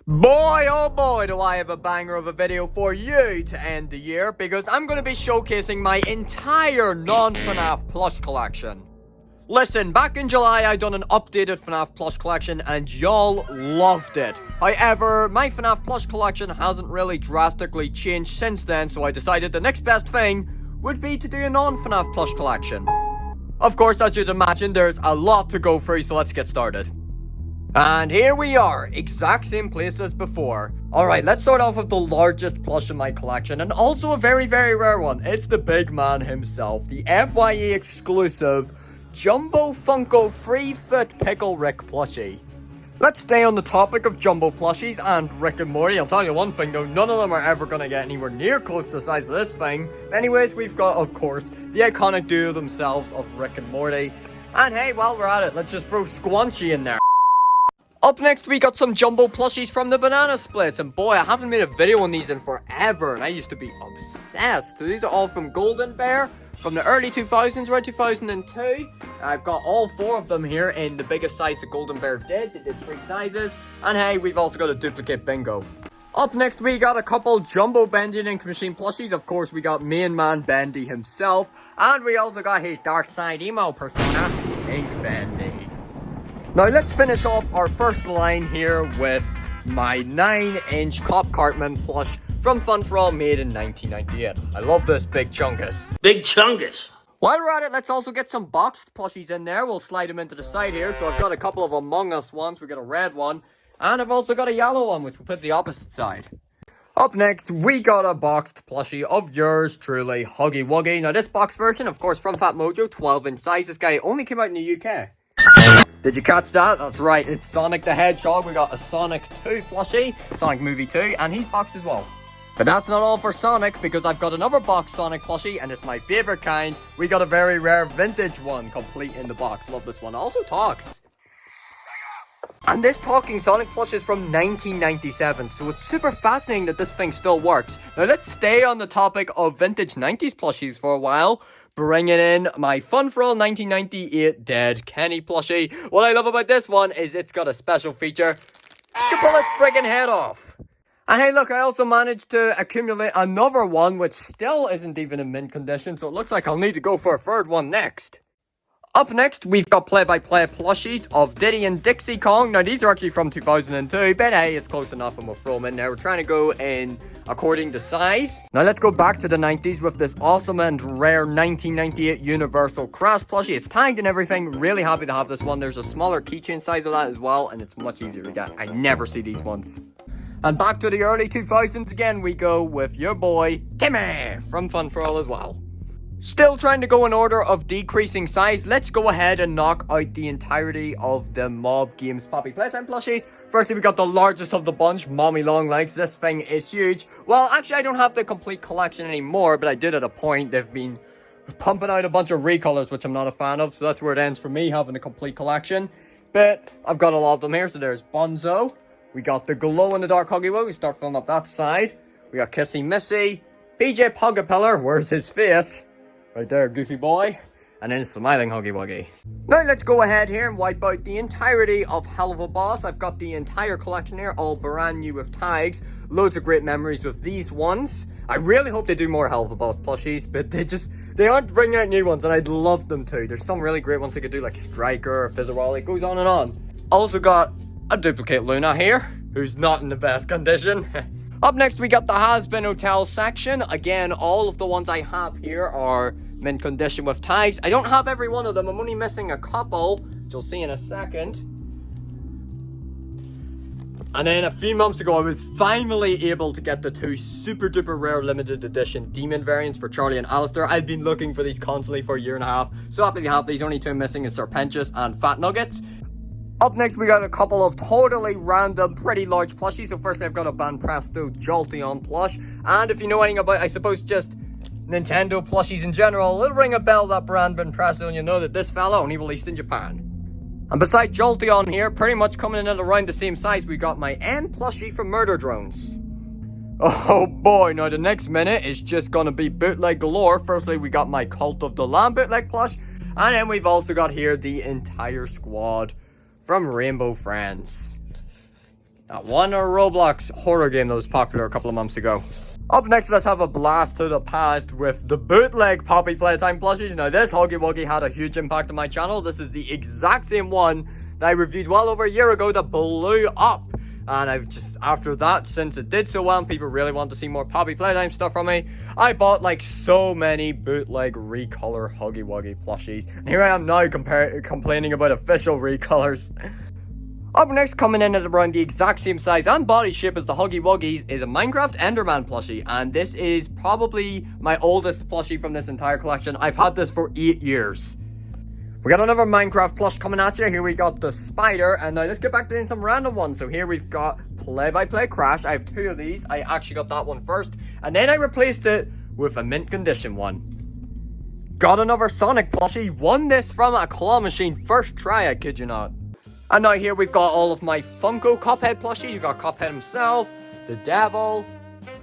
Boy, oh boy, do I have a banger of a video for you to end the year, because I'm going to be showcasing my entire non-FNAF plush collection. Listen, back in July, I done an updated FNAF plush collection, and y'all loved it. However, my FNAF plush collection hasn't really drastically changed since then, so I decided the next best thing would be to do a non-FNAF plush collection. Of course, as you'd imagine, there's a lot to go through, so let's get started. And here we are, exact same place as before. Alright, let's start off with the largest plush in my collection, and also a very, very rare one. It's the big man himself, the FYE exclusive Jumbo Funko 3-foot Pickle Rick plushie. Let's stay on the topic of Jumbo plushies and Rick and Morty. I'll tell you one thing though, none of them are ever going to get anywhere near close to the size of this thing. Anyways, we've got, of course, the iconic duo themselves of Rick and Morty. And hey, while we're at it, let's just throw Squanchy in there. Up next, we got some Jumbo plushies from the Banana Splits, and boy, I haven't made a video on these in forever, and I used to be obsessed. So these are all from Golden Bear, from the early 2000s, around 2002. I've got all four of them here in the biggest size that Golden Bear did. They did 3 sizes, and hey, we've also got a duplicate Bingo. Up next, we got a couple Jumbo Bendy and Ink Machine plushies. Of course, we got main man Bendy himself, and we also got his dark side emo persona, Ink Bendy. Now let's finish off our first line here with my 9-inch Cop Cartman plush from Fun For All, made in 1998. I love this Big Chungus. Big Chungus. While we're at it, let's also get some boxed plushies in there. We'll slide them into the side here. So I've got a couple of Among Us ones. We got a red one. And I've also got a yellow one, which we'll put the opposite side. Up next, we got a boxed plushie of yours truly, Huggy Wuggy. Now this box version, of course, from Phatmojo, 12-inch size. This guy only came out in the UK. Did you catch that? That's right, it's Sonic the Hedgehog. We got a Sonic 2 plushie, Sonic Movie 2, and he's boxed as well. But that's not all for Sonic, because I've got another boxed Sonic plushie, and it's my favorite kind. We got a very rare vintage one, complete in the box. Love this one. Also talks. And this talking Sonic plush is from 1997, so it's super fascinating that this thing still works. Now let's stay on the topic of vintage 90s plushies for a while, bringing in my Fun For All 1998 Dead Kenny plushie. What I love about this one is it's got a special feature. You can pull its friggin' head off. And hey look, I also managed to accumulate another one which still isn't even in mint condition, so it looks like I'll need to go for a third one next. Up next, we've got play-by-play plushies of Diddy and Dixie Kong. Now, these are actually from 2002, but hey, it's close enough and we'll throw them in there. We're trying to go in according to size. Now, let's go back to the 90s with this awesome and rare 1998 Universal Crash plushie. It's tagged and everything. Really happy to have this one. There's a smaller keychain size of that as well, and it's much easier to get. I never see these ones. And back to the early 2000s again, we go with your boy, Timmy, from Fun For All as well. Still trying to go in order of decreasing size, let's go ahead and knock out the entirety of the Mob Games Poppy Playtime plushies. Firstly, we got the largest of the bunch, Mommy Longlegs. This thing is huge. Well, actually, I don't have the complete collection anymore, but I did at a point. They've been pumping out a bunch of recolors, which I'm not a fan of, so that's where it ends for me, having a complete collection. But I've got a lot of them here, so there's Bonzo. We got the glow-in-the-dark Huggy Wuggy. We start filling up that side. We got Kissy Missy. PJ Pugapillar, where's his face? Right there, Goofy Boy. And then smiling Huggy Wuggy. Now let's go ahead here and wipe out the entirety of Helluva Boss. I've got the entire collection here, all brand new with tags. Loads of great memories with these ones. I really hope they do more Helluva Boss plushies, but they aren't bringing out new ones, and I'd love them to. There's some really great ones they could do, like Striker or Fizzerwally. It goes on and on. Also got a duplicate Luna here, who's not in the best condition. Up next, we got the Hazbin Hotel section. Again, all of the ones I have here are mint condition with tags. I don't have every one of them. I'm only missing a couple, which you'll see in a second. And then a few months ago, I was finally able to get the 2 super duper rare limited edition demon variants for Charlie and Alistair. I've been looking for these constantly for a year and a half. So happy to have these. Only 2 missing is Serpentious and Fat Nuggets. Up next, we got a couple of totally random, pretty large plushies. So first, I've got a Banpresto Jolteon plush. And if you know anything about, I suppose, just Nintendo plushies in general, it'll ring a bell, that brand Banpresto, and you know that this fella only released in Japan. And beside Jolteon here, pretty much coming in at around the same size, we got my N plushie from Murder Drones. Oh boy, now the next minute is just gonna be bootleg galore. Firstly, we got my Cult of the Lamb bootleg plush, and then we've also got here the entire squad from Rainbow Friends. That one Roblox horror game that was popular a couple of months ago. Up next, let's have a blast to the past with the bootleg Poppy Playtime plushies. Now, this Huggy Wuggy had a huge impact on my channel. This is the exact same one that I reviewed well over a year ago that blew up. And I've just, after that, since it did so well and people really want to see more Poppy Playtime stuff from me, I bought like so many bootleg recolor Huggy Wuggy plushies. And here I am now complaining about official recolors. Up next, coming in at around the exact same size and body shape as the Huggy Wuggies, is a Minecraft Enderman plushie. And this is probably my oldest plushie from this entire collection. I've had this for 8 years. We got another Minecraft plush coming at you. Here we got the spider. And now let's get back to doing some random ones. So here we've got Play-by-Play Crash. I have 2 of these. I actually got that one first. And then I replaced it with a mint condition one. Got another Sonic plushie. Won this from a claw machine first try, I kid you not. And now here we've got all of my Funko Cuphead plushies. You've got Cuphead himself, the devil,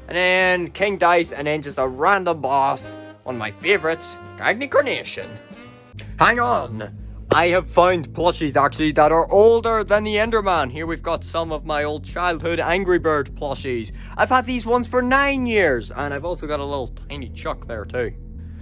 and then King Dice, and then just a random boss. One of my favorites, Agni Carnation. Hang on, I have found plushies actually that are older than the Enderman. Here we've got some of my old childhood Angry Bird plushies. I've had these ones for 9 years, and I've also got a little tiny Chuck there too.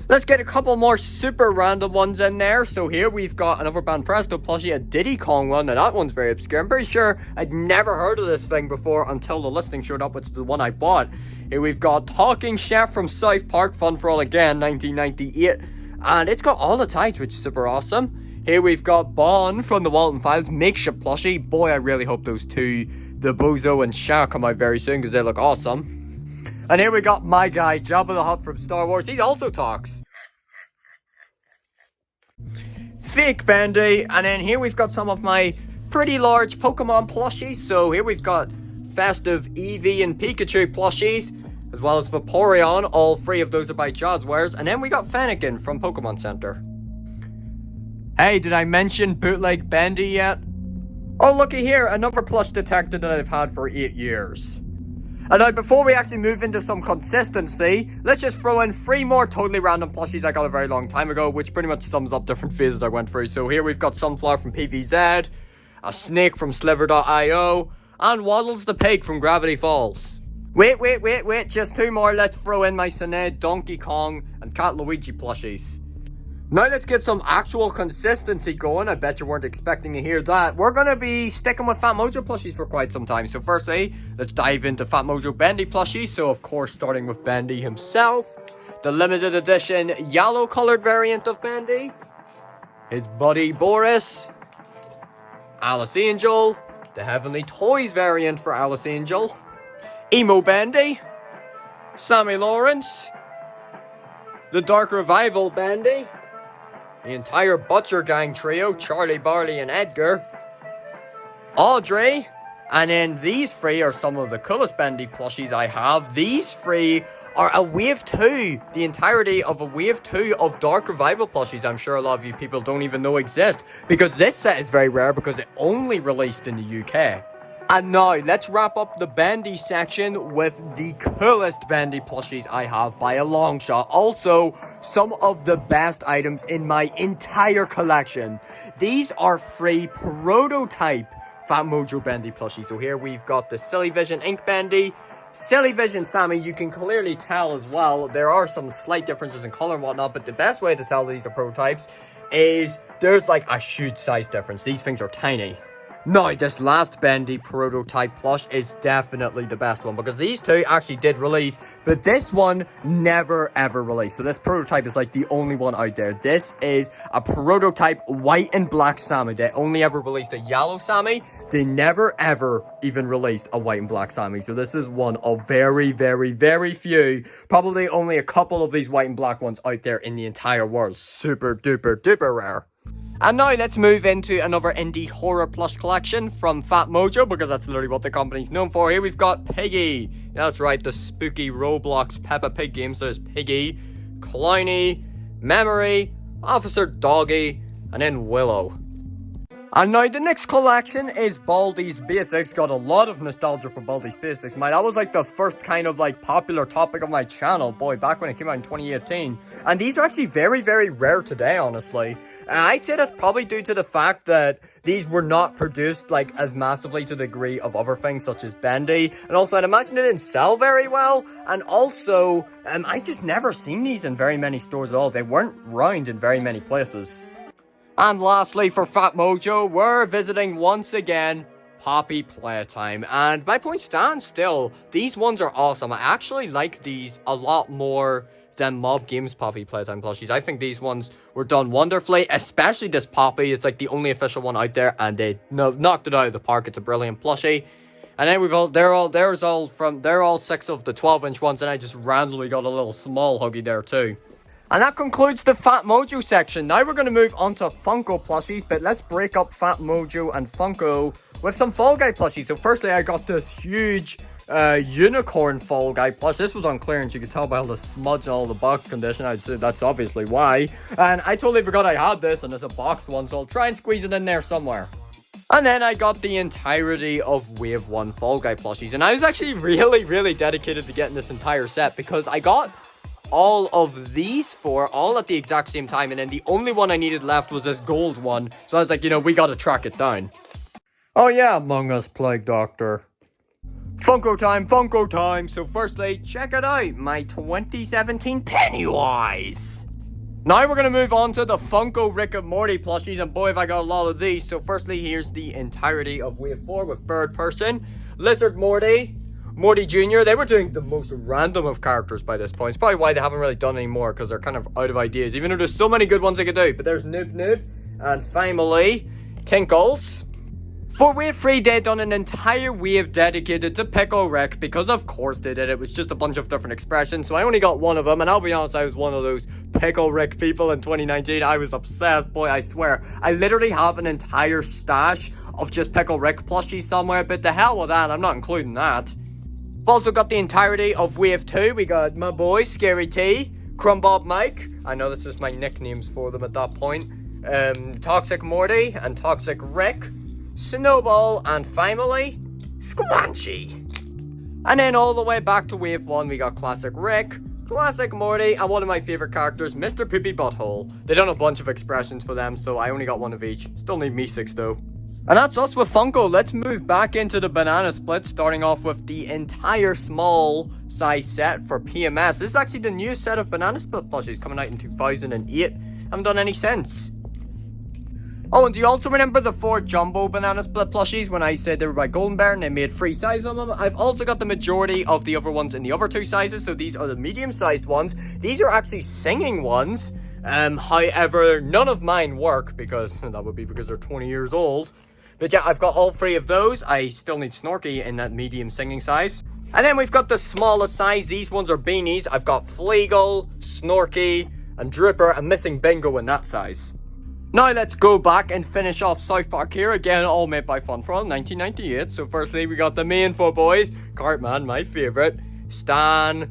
Let's get a couple more super random ones in there. So here we've got another Banpresto plushie, a Diddy Kong one. Now that one's very obscure. I'm pretty sure I'd never heard of this thing before until the listing showed up, which is the one I bought. Here we've got Talking Chef from South Park, Fun for All Again, 1998. And it's got all the tags, which is super awesome. Here we've got Bon from the Walton Files, makeshift plushie. Boy, I really hope those two, the Bozo and Shah, come out very soon because they look awesome. And here we got my guy, Jabba the Hutt from Star Wars. He also talks. Fake Bendy. And then here we've got some of my pretty large Pokemon plushies. So here we've got Festive Eevee and Pikachu plushies, as well as Vaporeon. All 3 of those are by Jazwares. And then we got Fennekin from Pokémon Center. Hey, did I mention bootleg Bendy yet? Oh, looky here, another plush detective that I've had for 8 years. And now, before we actually move into some consistency, let's just throw in 3 more totally random plushies I got a very long time ago, which pretty much sums up different phases I went through. So here we've got Sunflower from PVZ, a Snake from Sliver.io, and Waddles the Pig from Gravity Falls. Wait, just 2 more. Let's throw in my Sinead, Donkey Kong, and Cat Luigi plushies. Now let's get some actual consistency going. I bet you weren't expecting to hear that. We're going to be sticking with Phatmojo plushies for quite some time. So firstly, let's dive into Phatmojo Bendy plushies. So of course, starting with Bendy himself. The limited edition yellow colored variant of Bendy. His buddy Boris. Alice Angel. The Heavenly Toys variant for Alice Angel. Emo Bendy. Sammy Lawrence. The Dark Revival Bendy. The entire Butcher Gang trio, Charlie, Barley, and Edgar. Audrey. And then these 3 are some of the coolest Bendy plushies I have. These 3 are a Wave 2. The entirety of a Wave 2 of Dark Revival plushies. I'm sure a lot of you people don't even know exist, because this set is very rare because it only released in the UK. And now, let's wrap up the Bendy section with the coolest Bendy plushies I have by a long shot. Also, some of the best items in my entire collection. These are 3 prototype Phatmojo Bendy plushies. So here we've got the Silly Vision Ink Bendy. Silly Vision Sammy, you can clearly tell as well. There are some slight differences in color and whatnot, but the best way to tell these are prototypes is there's like a huge size difference. These things are tiny. Now, this last Bendy prototype plush is definitely the best one, because these 2 actually did release, but this one never ever released. So this prototype is like the only one out there. This is a prototype white and black Sammy. They only ever released a yellow Sammy. They never ever even released a white and black Sammy. So this is one of very, very, very few, probably only a couple of these white and black ones out there in the entire world. Super duper duper rare. And now let's move into another indie horror plush collection from Phatmojo, because that's literally what the company's known for. Here we've got Piggy. That's right, the spooky Roblox Peppa Pig games. There's Piggy, Clowny, Memory, Officer Doggy, and then Willow. And now the next collection is Baldi's Basics. Got a lot of nostalgia for Baldi's Basics. That was like the first kind of like popular topic of my channel, boy, back when it came out in 2018. And these are actually very, very rare today, honestly. And I'd say that's probably due to the fact that these were not produced like as massively to the degree of other things such as Bendy. And also I'd imagine it didn't sell very well. And also, I just never seen these in very many stores at all. They weren't round in very many places. And lastly, for Phatmojo, we're visiting once again Poppy Playtime. And my point stands still. These ones are awesome. I actually like these a lot more than Mob Games Poppy Playtime plushies. I think these ones were done wonderfully, especially this Poppy. It's like the only official one out there, and they knocked it out of the park. It's a brilliant plushie. And then they're all 6 of the 12-inch ones, and I just randomly got a little small huggy there too. And that concludes the Phatmojo section. Now we're going to move on to Funko plushies, but let's break up Phatmojo and Funko with some Fall Guy plushies. So firstly, I got this huge unicorn Fall Guy plush. This was on clearance. You can tell by all the smudge and all the box condition. I'd say that's obviously why. And I totally forgot I had this, and it's a boxed one, so I'll try and squeeze it in there somewhere. And then I got the entirety of Wave 1 Fall Guy plushies. And I was actually really, really dedicated to getting this entire set because I got all of these four all at the exact same time, and then the only one I needed left was this gold one. So I was like, we gotta track it down. Oh yeah, Among Us Plague Doctor. Funko time, Funko time. So firstly, check it out, my 2017 Pennywise. Now we're gonna move on to the Funko Rick and Morty plushies, and boy have I got a lot of these. So firstly, here's the entirety of Wave 4 with Bird Person, Lizard Morty, Morty Jr. They were doing the most random of characters by this point. It's probably why they haven't really done any more, because they're kind of out of ideas, even though there's so many good ones they could do. But there's Noob Noob and finally Tinkles. For Wave 3, they done an entire wave dedicated to Pickle Rick, because of course they did. It was just a bunch of different expressions, so I only got one of them, and I'll be honest, I was one of those Pickle Rick people in 2019. I was obsessed, boy, I swear. I literally have an entire stash of just Pickle Rick plushies somewhere, but the hell with that, I'm not including that. I've also got the entirety of Wave 2. We got my boy, Scary T, Crumbob Mike. I know this is my nicknames for them at that point. Toxic Morty and Toxic Rick. Snowball, and finally, Squanchy. And then all the way back to Wave 1, we got Classic Rick, Classic Morty, and one of my favorite characters, Mr. Poopy Butthole. They done a bunch of expressions for them, so I only got one of each. Still need me 6 though. And that's us with Funko. Let's move back into the banana split, starting off with the entire small size set for PMS. This is actually the newest set of banana split plushies, coming out in 2008. Haven't done any since. Oh, and do you also remember the 4 jumbo banana split plushies when I said they were by Golden Bear and they made 3 sizes of them? I've also got the majority of the other ones in the other 2 sizes, so these are the medium-sized ones. These are actually singing ones. However, none of mine work, because that would be because they're 20 years old. But yeah, I've got all 3 of those. I still need Snorky in that medium singing size. And then we've got the smallest size. These ones are beanies. I've got Fleagle, Snorky, and Dripper. I'm missing Bingo in that size. Now let's go back and finish off South Park here. Again, all made by Funfron, 1998. So firstly, we got the main 4 boys. Cartman, my favorite. Stan,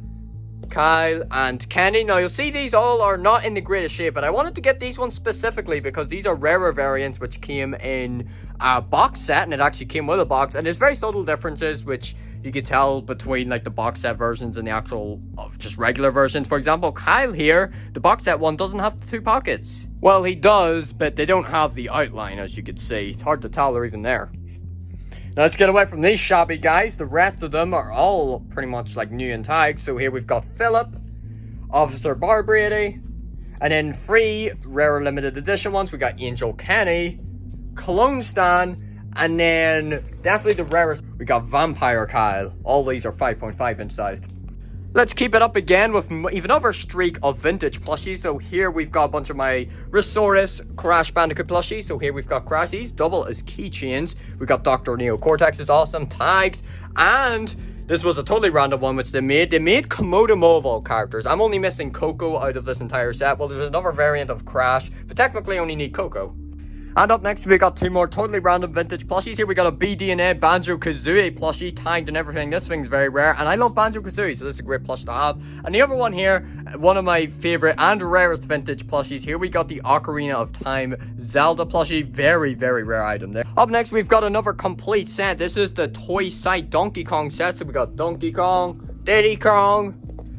Kyle, and Kenny. Now you'll see these all are not in the greatest shape, but I wanted to get these ones specifically because these are rarer variants which came in a box set, and it actually came with a box, and there's very subtle differences which you can tell between like the box set versions and the actual just regular versions. For example, Kyle here, the box set one doesn't have the 2 pockets. Well, he does, but they don't have the outline, as you can see. It's hard to tell they're even there. Now let's get away from these shabby guys. The rest of them are all pretty much like new and tagged. So here we've got Philip, Officer Barbrady, and then 3 rare limited edition ones. We got Angel Kenny, Cologne Stan, and then definitely the rarest, we got Vampire Kyle. All these are 5.5 inch sized. Let's keep it up again with even another streak of vintage plushies. So here we've got a bunch of my Resource Crash Bandicoot plushies. So here we've got Crashies, double as keychains. We got Dr. Neo Cortex is awesome, tagged. And this was a totally random one which they made. They made Komodo Mobile characters. I'm only missing Coco out of this entire set. Well, there's another variant of Crash, but technically I only need Coco. And up next, we got two more totally random vintage plushies. Here we got a BD&A Banjo Kazooie plushie, tagged and everything. This thing's very rare, and I love Banjo Kazooie, so this is a great plush to have. And the other one here, one of my favorite and rarest vintage plushies. Here we got the Ocarina of Time Zelda plushie. Very, very rare item there. Up next, we've got another complete set. This is the Toy Sight Donkey Kong set. So we got Donkey Kong, Diddy Kong,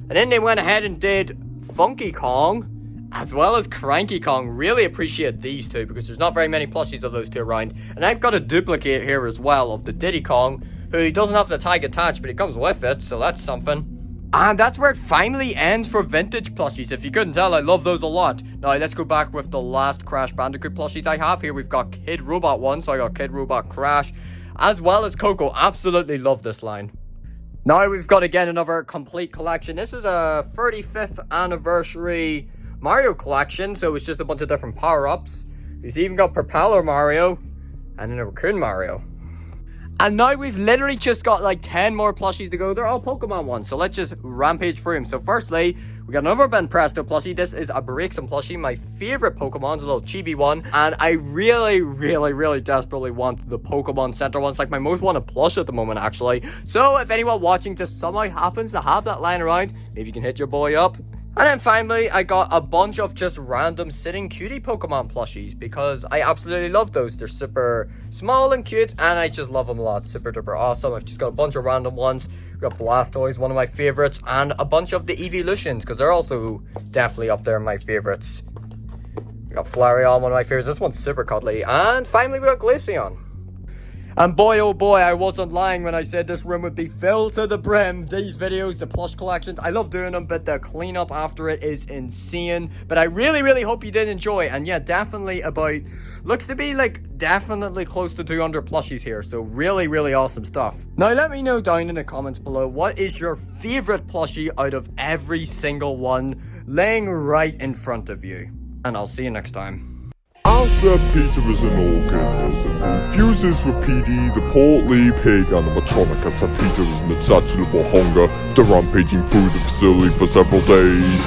and then they went ahead and did Funky Kong, as well as Cranky Kong. Really appreciate these two because there's not very many plushies of those two around. And I've got a duplicate here as well of the Diddy Kong, who doesn't have the tag attached, but he comes with it, so that's something. And that's where it finally ends for vintage plushies. If you couldn't tell, I love those a lot. Now let's go back with the last Crash Bandicoot plushies I have. Here we've got Kid Robot 1, so I got Kid Robot Crash, as well as Coco. Absolutely love this line. Now we've got again another complete collection. This is a 35th anniversary Mario collection, so it's just a bunch of different power-ups. We've even got Propeller Mario and then a Raccoon Mario. And now we've literally just got like 10 more plushies to go. They're all Pokemon ones, so let's just rampage through them. So firstly, we got another Ben Presto plushie. This is a Braixen plushie, my favorite Pokemon's a little chibi one. And I really desperately want the Pokémon Center one. It's like my most wanted plush at the moment, actually. So if anyone watching just somehow happens to have that lying around, maybe you can hit your boy up. And then finally, I got a bunch of just random sitting cutie Pokemon plushies because I absolutely love those. They're super small and cute, and I just love them a lot. Super duper awesome. I've just got a bunch of random ones. We got Blastoise, one of my favorites, and a bunch of the Evolutions because they're also definitely up there in my favorites. We got Flareon, one of my favorites. This one's super cuddly. And finally, we got Glaceon. And boy, oh boy, I wasn't lying when I said this room would be filled to the brim. These videos, the plush collections, I love doing them, but the cleanup after it is insane. But I really hope you did enjoy. And yeah, definitely about, looks to be like definitely close to 200 plushies here. So really awesome stuff. Now let me know down in the comments below, what is your favorite plushie out of every single one laying right in front of you? And I'll see you next time. I said Peter is an organism who fuses with PD, the portly pig, animatronic. I said Peter is an insatiable hunger after rampaging through the facility for several days.